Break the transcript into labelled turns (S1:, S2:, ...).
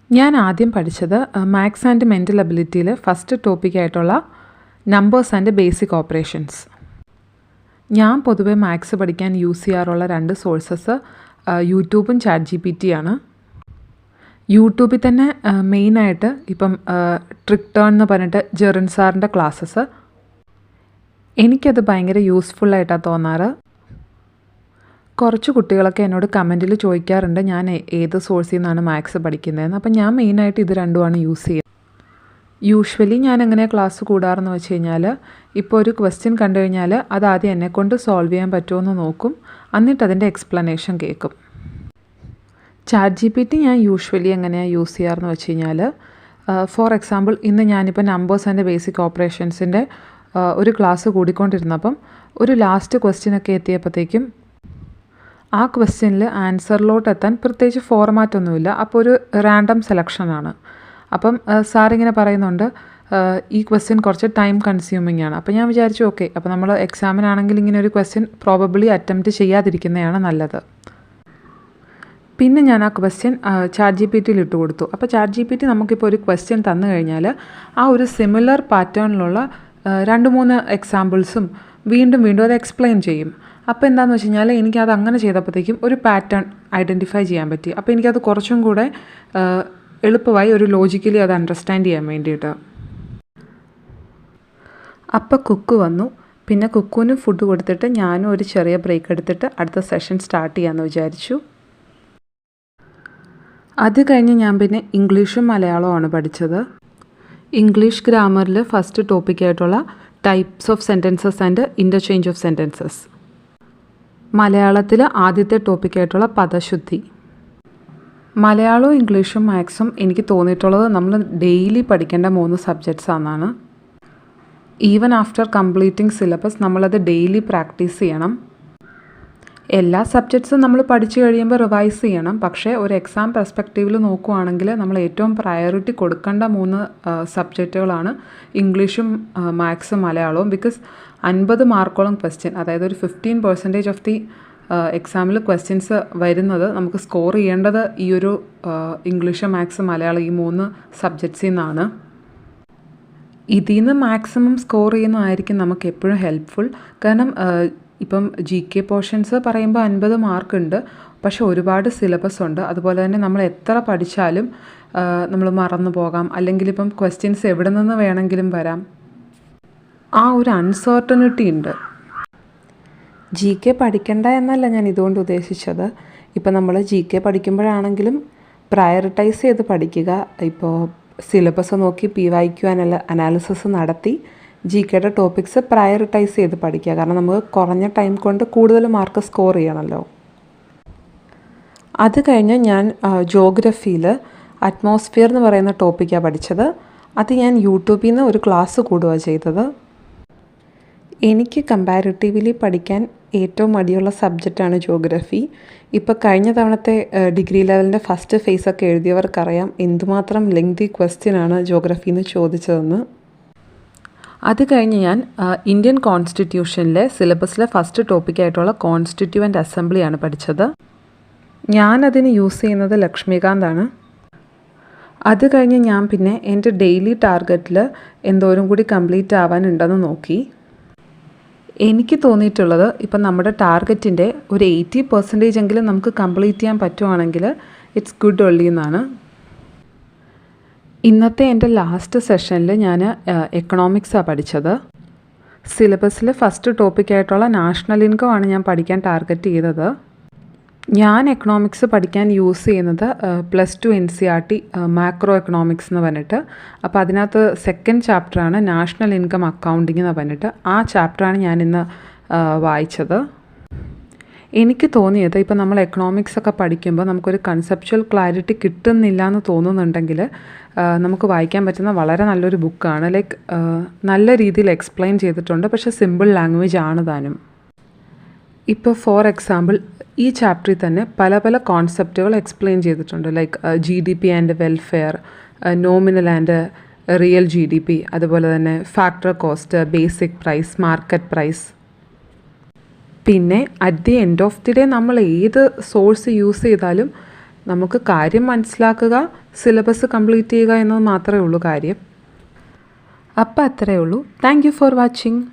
S1: ഞാൻ ആദ്യം പഠിച്ചത് മാത്സ് ആൻഡ് മെൻ്റൽ എബിലിറ്റിയിൽ ഫസ്റ്റ് ടോപ്പിക്കായിട്ടുള്ള നമ്പേഴ്സ് ആൻഡ് ബേസിക് ഓപ്പറേഷൻസ്. ഞാൻ പൊതുവെ മാത്സ് പഠിക്കാൻ യൂസ് ചെയ്യാറുള്ള രണ്ട് സോഴ്സസ് യൂട്യൂബും ChatGPT ആണ്. യൂട്യൂബിൽ തന്നെ മെയിനായിട്ട് ഇപ്പം ട്രിക്ക് ടേൺ എന്ന് പറഞ്ഞിട്ട് ജെറിൻ സാറിൻ്റെ ക്ലാസ്സസ് എനിക്കത് ഭയങ്കര യൂസ്ഫുള്ളായിട്ടാണ് തോന്നാറ്. കുറച്ച് കുട്ടികളൊക്കെ എന്നോട് കമൻറ്റിൽ ചോദിക്കാറുണ്ട് ഞാൻ ഏത് സോഴ്സിൽ നിന്നാണ് മാത്സ് പഠിക്കുന്നതെന്ന്. അപ്പം ഞാൻ മെയിനായിട്ട് ഇത് രണ്ടുമാണ് യൂസ് ചെയ്യുന്നത്. യൂഷ്വലി ഞാൻ എങ്ങനെയാണ് ക്ലാസ് കൂടാറെന്ന് വെച്ച് കഴിഞ്ഞാൽ, ഇപ്പോൾ ഒരു ക്വസ്റ്റ്യൻ കണ്ടു കഴിഞ്ഞാൽ അത് ആദ്യം എന്നെക്കൊണ്ട് സോൾവ് ചെയ്യാൻ പറ്റുമോ എന്ന് നോക്കും, എന്നിട്ട് അതിൻ്റെ എക്സ്പ്ലനേഷൻ കേൾക്കും. ChatGPT ഞാൻ യൂഷ്വലി എങ്ങനെയാണ് യൂസ് ചെയ്യാറെന്ന് വെച്ച് കഴിഞ്ഞാൽ, ഫോർ എക്സാമ്പിൾ ഇന്ന് ഞാനിപ്പോൾ നമ്പേഴ്സ് ആൻഡ് ബേസിക് ഓപ്പറേഷൻസിൻ്റെ ഒരു ക്ലാസ് കൂടിക്കൊണ്ടിരുന്നപ്പം ഒരു ലാസ്റ്റ് ക്വസ്റ്റ്യനൊക്കെ എത്തിയപ്പോഴത്തേക്കും ആ ക്വസ്റ്റ്യനിൽ ആൻസറിലോട്ട് എത്താൻ പ്രത്യേകിച്ച് ഫോർമാറ്റൊന്നുമില്ല. അപ്പോൾ ഒരു റാൻഡം സെലക്ഷനാണ്. അപ്പം സാറിങ്ങനെ പറയുന്നുണ്ട് ഈ ക്വസ്റ്റ്യൻ കുറച്ച് ടൈം കൺസ്യൂമിംഗ് ആണ്. അപ്പോൾ ഞാൻ വിചാരിച്ചു ഓക്കെ, അപ്പോൾ നമ്മൾ എക്സാമിനാണെങ്കിൽ ഇങ്ങനെ ഒരു ക്വസ്റ്റ്യൻ പ്രോബബ്ലി അറ്റംപ്റ്റ് ചെയ്യാതിരിക്കുന്നതാണ് നല്ലത്. പിന്നെ ഞാൻ ആ ക്വസ്റ്റ്യൻ ChatGPTയിൽ ഇട്ട് കൊടുത്തു. അപ്പോൾ ChatGPT നമുക്കിപ്പോൾ ഒരു ക്വസ്റ്റ്യൻ തന്നു കഴിഞ്ഞാൽ ആ ഒരു സിമിലർ പാറ്റേണിലുള്ള 2-3 എക്സാമ്പിൾസും വീണ്ടും അത് എക്സ്പ്ലെയിൻ ചെയ്യും. അപ്പോൾ എന്താണെന്ന് വെച്ച് കഴിഞ്ഞാൽ എനിക്കത് അങ്ങനെ ചെയ്തപ്പോഴത്തേക്കും ഒരു പാറ്റേൺ ഐഡൻറ്റിഫൈ ചെയ്യാൻ പറ്റി. അപ്പോൾ എനിക്കത് കുറച്ചും കൂടെ എളുപ്പമായി ഒരു ലോജിക്കലി അത് അണ്ടർസ്റ്റാൻഡ് ചെയ്യാൻ വേണ്ടിയിട്ട്. അപ്പോൾ കുക്ക് വന്നു. പിന്നെ കുക്കുവിന് ഫുഡ് കൊടുത്തിട്ട് ഞാനും ഒരു ചെറിയ ബ്രേക്ക് എടുത്തിട്ട് അടുത്ത സെഷൻ സ്റ്റാർട്ട് ചെയ്യാമെന്ന് വിചാരിച്ചു. അത് കഴിഞ്ഞ് ഞാൻ പിന്നെ ഇംഗ്ലീഷും മലയാളവുമാണ് പഠിച്ചത്. ഇംഗ്ലീഷ് ഗ്രാമറിൽ ഫസ്റ്റ് ടോപ്പിക്കായിട്ടുള്ള types of sentences and interchange of sentences. മലയാളത്തിൽ ആദ്യത്തെ ടോപ്പിക്കായിട്ടുള്ള പദശുദ്ധി. മലയാളവും ഇംഗ്ലീഷും മാത്സും എനിക്ക് തോന്നിയിട്ടുള്ളത് നമ്മൾ ഡെയിലി പഠിക്കേണ്ട 3 സബ്ജക്ട്സ് ആണെന്നാണ്. ഈവൻ ആഫ്റ്റർ കംപ്ലീറ്റിംഗ് സിലബസ് നമ്മളത് ഡെയിലി പ്രാക്ടീസ് ചെയ്യണം. എല്ലാ സബ്ജക്ട്സും നമ്മൾ പഠിച്ചു കഴിയുമ്പോൾ റിവൈസ് ചെയ്യണം. പക്ഷേ ഒരു എക്സാം പെർസ്പെക്റ്റീവിൽ നോക്കുകയാണെങ്കിൽ നമ്മൾ ഏറ്റവും പ്രയോറിറ്റി കൊടുക്കേണ്ട 3 സബ്ജക്റ്റുകളാണ് ഇംഗ്ലീഷും മാത്സും മലയാളവും. ബിക്കോസ് 50 മാർക്കോളം ക്വസ്റ്റ്യൻ, അതായത് ഒരു 15% ഓഫ് ദി എക്സാമിൽ ക്വസ്റ്റ്യൻസ് വരുന്നത് നമുക്ക് സ്കോർ ചെയ്യേണ്ടത് ഈ ഒരു ഇംഗ്ലീഷ് മാത്സ് മലയാളം ഈ 3 സബ്ജക്ട്സിൽ നിന്നാണ്. ഇതിൽ നിന്ന് മാക്സിമം സ്കോർ ചെയ്യുന്നതായിരിക്കും നമുക്ക് എപ്പോഴും ഹെൽപ്ഫുൾ. കാരണം ഇപ്പം GK പോർഷൻസ് പറയുമ്പോൾ 50 മാർക്കുണ്ട്, പക്ഷെ ഒരുപാട് സിലബസ് ഉണ്ട്. അതുപോലെ തന്നെ നമ്മൾ എത്ര പഠിച്ചാലും നമ്മൾ മറന്നു പോകാം, അല്ലെങ്കിൽ ഇപ്പം ക്വസ്റ്റ്യൻസ് എവിടെ നിന്ന് വേണമെങ്കിലും വരാം. ആ ഒരു അൺസർട്ടനിറ്റി ഉണ്ട്. GK പഠിക്കണ്ട എന്നല്ല ഞാൻ ഇതുകൊണ്ട് ഉദ്ദേശിച്ചത്. ഇപ്പം നമ്മൾ GK പഠിക്കുമ്പോഴാണെങ്കിലും പ്രയോറിറ്റൈസ് ചെയ്ത് പഠിക്കുക. ഇപ്പോൾ സിലബസ് നോക്കി PYQ അനാലിസിസ് നടത്തി GKയുടെ ടോപ്പിക്സ് പ്രയോറിറ്റൈസ് ചെയ്ത് പഠിക്കുക. കാരണം നമുക്ക് കുറഞ്ഞ ടൈം കൊണ്ട് കൂടുതൽ മാർക്ക് സ്കോർ ചെയ്യണമല്ലോ. അത് കഴിഞ്ഞ് ഞാൻ ജോഗ്രഫിയിൽ അറ്റ്മോസ്ഫിയർ എന്ന് പറയുന്ന ടോപ്പിക്കാണ് പഠിച്ചത്. അത് ഞാൻ യൂട്യൂബിൽ നിന്ന് ഒരു ക്ലാസ് കൂടുകയാണ് ചെയ്തത്. എനിക്ക് കമ്പാരിറ്റീവ്ലി പഠിക്കാൻ ഏറ്റവും മടിയുള്ള സബ്ജക്റ്റാണ് ജോഗ്രഫി. ഇപ്പോൾ കഴിഞ്ഞ തവണത്തെ ഡിഗ്രി ലെവലിൻ്റെ ഫസ്റ്റ് ഫേസൊക്കെ എഴുതിയവർക്കറിയാം എന്തുമാത്രം ലെങ്തി ക്വസ്റ്റ്യനാണ് ജോഗ്രഫിയിൽ നിന്ന് ചോദിച്ചതെന്ന്. അത് കഴിഞ്ഞ് ഞാൻ ഇന്ത്യൻ കോൺസ്റ്റിറ്റ്യൂഷനിലെ സിലബസിലെ ഫസ്റ്റ് ടോപ്പിക്കായിട്ടുള്ള കോൺസ്റ്റിറ്റ്യൂവൻ്റ് അസംബ്ലിയാണ് പഠിച്ചത്. ഞാനതിന് യൂസ് ചെയ്യുന്നത് ലക്ഷ്മികാന്താണ്. അത് കഴിഞ്ഞ് ഞാൻ പിന്നെ എൻ്റെ ഡെയിലി ടാർഗറ്റിൽ എന്തോരം കൂടി കംപ്ലീറ്റ് ആവാനുണ്ടെന്ന് നോക്കി. എനിക്ക് തോന്നിയിട്ടുള്ളത് ഇപ്പം നമ്മുടെ ടാർഗറ്റിൻ്റെ ഒരു 80% എങ്കിലും നമുക്ക് കംപ്ലീറ്റ് ചെയ്യാൻ പറ്റുവാണെങ്കിൽ ഇറ്റ്സ് ഗുഡ് ഒള്ളി എന്നാണ്. ഇന്നത്തെ എൻ്റെ ലാസ്റ്റ് സെഷനിൽ ഞാൻ എക്കണോമിക്സാണ് പഠിച്ചത്. സിലബസിൽ ഫസ്റ്റ് ടോപ്പിക്കായിട്ടുള്ള നാഷണൽ ഇൻകം ആണ് ഞാൻ പഠിക്കാൻ ടാർഗറ്റ് ചെയ്തത്. ഞാൻ എക്കണോമിക്സ് പഠിക്കാൻ യൂസ് ചെയ്യുന്നത് +2 NCERT മാക്രോ എക്കണോമിക്സ് എന്ന് പറഞ്ഞിട്ട്. അപ്പോൾ അതിനകത്ത് സെക്കൻഡ് ചാപ്റ്ററാണ് നാഷണൽ ഇൻകം അക്കൗണ്ടിങ് എന്ന് പറഞ്ഞിട്ട്. ആ ചാപ്റ്ററാണ് ഞാനിന്ന് വായിച്ചത്. എനിക്ക് തോന്നിയത് ഇപ്പം നമ്മൾ എക്കണോമിക്സ് ഒക്കെ പഠിക്കുമ്പോൾ നമുക്കൊരു കൺസെപ്ച്വൽ ക്ലാരിറ്റി കിട്ടുന്നില്ല എന്ന് തോന്നുന്നുണ്ടെങ്കിൽ നമുക്ക് വായിക്കാൻ പറ്റുന്ന വളരെ നല്ലൊരു ബുക്കാണ്. ലൈക്ക് നല്ല രീതിയിൽ എക്സ്പ്ലെയിൻ ചെയ്തിട്ടുണ്ട്, പക്ഷേ സിമ്പിൾ ലാംഗ്വേജ് ആണ് താനും. ഇപ്പോൾ ഫോർ എക്സാമ്പിൾ ഈ ചാപ്റ്ററിൽ തന്നെ പല കോൺസെപ്റ്റുകൾ എക്സ്പ്ലെയിൻ ചെയ്തിട്ടുണ്ട്. Like GDP and welfare, nominal and real GDP, അതുപോലെ തന്നെ factor cost, basic price, market price. പിന്നെ at the end of the day നമ്മൾ ഏത് സോഴ്സ് യൂസ് ചെയ്താലും നമുക്ക് കാര്യം മനസ്സിലാക്കുക, സിലബസ് കംപ്ലീറ്റ് ചെയ്യുക എന്നത് മാത്രമേ ഉള്ളൂ കാര്യം. അപ്പോൾ അത്രയേ ഉള്ളൂ. Thank you for watching.